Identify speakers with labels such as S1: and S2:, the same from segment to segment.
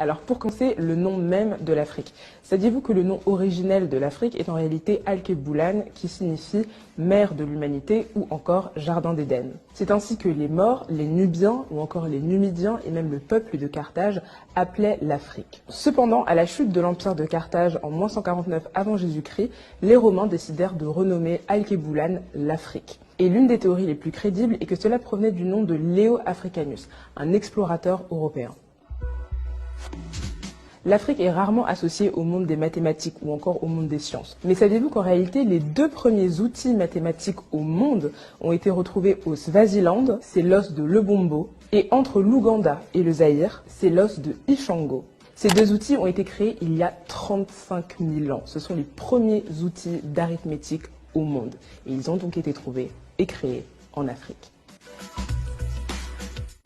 S1: Alors pour commencer, le nom même de l'Afrique. Saviez-vous que le nom originel de l'Afrique est en réalité Alkebulan, qui signifie mère de l'humanité ou encore jardin d'Éden. C'est ainsi que les Maures, les Nubiens ou encore les Numidiens et même le peuple de Carthage appelaient l'Afrique. Cependant, à la chute de l'empire de Carthage en moins 149 avant Jésus-Christ, les Romains décidèrent de renommer Alkebulan l'Afrique. Et l'une des théories les plus crédibles est que cela provenait du nom de Leo Africanus, un explorateur européen. L'Afrique est rarement associée au monde des mathématiques ou encore au monde des sciences. Mais saviez-vous qu'en réalité, les deux premiers outils mathématiques au monde ont été retrouvés au Swaziland, c'est l'os de Lebombo, et entre l'Ouganda et le Zaïre, c'est l'os de Ishango. Ces deux outils ont été créés il y a 35 000 ans. Ce sont les premiers outils d'arithmétique au monde. Et ils ont donc été trouvés et créés en Afrique.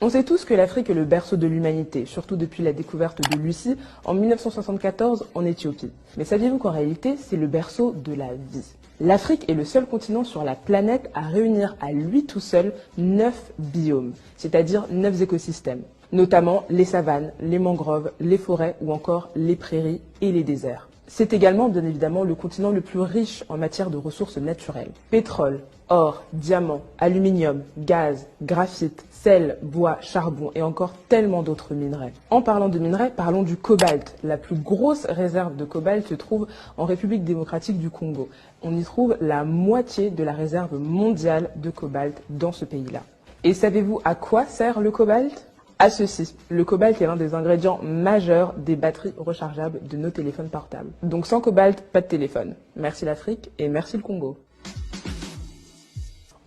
S1: On sait tous que l'Afrique est le berceau de l'humanité, surtout depuis la découverte de Lucie en 1974 en Éthiopie. Mais saviez-vous qu'en réalité, c'est le berceau de la vie? L'Afrique est le seul continent sur la planète à réunir à lui tout seul 9 biomes, c'est-à-dire 9 écosystèmes, notamment les savanes, les mangroves, les forêts ou encore les prairies et les déserts. C'est également, bien évidemment, le continent le plus riche en matière de ressources naturelles. Pétrole, or, diamant, aluminium, gaz, graphite, sel, bois, charbon et encore tellement d'autres minerais. En parlant de minerais, parlons du cobalt. La plus grosse réserve de cobalt se trouve en République démocratique du Congo. On y trouve la moitié de la réserve mondiale de cobalt dans ce pays-là. Et savez-vous à quoi sert le cobalt ? À ceci, le cobalt est l'un des ingrédients majeurs des batteries rechargeables de nos téléphones portables. Donc sans cobalt, pas de téléphone. Merci l'Afrique et merci le Congo.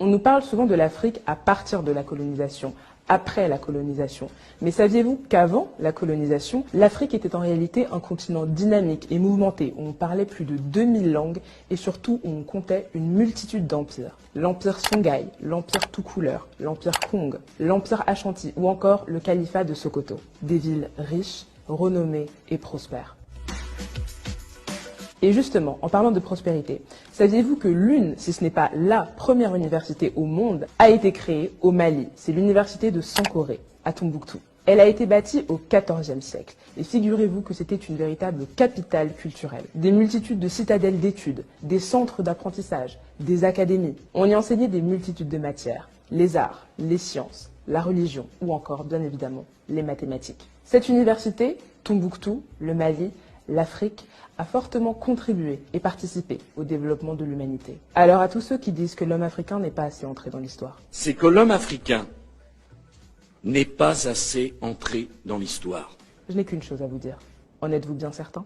S1: On nous parle souvent de l'Afrique à partir de la colonisation, après la colonisation. Mais saviez-vous qu'avant la colonisation, l'Afrique était en réalité un continent dynamique et mouvementé, où on parlait plus de 2000 langues et surtout où on comptait une multitude d'empires. L'empire Songhai, l'empire Toucouleur, l'empire Kong, l'empire Ashanti ou encore le califat de Sokoto. Des villes riches, renommées et prospères. Et justement, en parlant de prospérité, saviez-vous que l'une, si ce n'est pas la première université au monde, a été créée au Mali? C'est l'université de Sankoré, à Tombouctou. Elle a été bâtie au XIVe siècle. Et figurez-vous que c'était une véritable capitale culturelle. Des multitudes de citadelles d'études, des centres d'apprentissage, des académies. On y enseignait des multitudes de matières. Les arts, les sciences, la religion ou encore, bien évidemment, les mathématiques. Cette université, Tombouctou, le Mali, l'Afrique a fortement contribué et participé au développement de l'humanité. Alors à tous ceux qui disent que l'homme africain n'est pas assez entré dans l'histoire.
S2: C'est que l'homme africain n'est pas assez entré dans l'histoire.
S1: Je n'ai qu'une chose à vous dire. En êtes-vous bien certain ?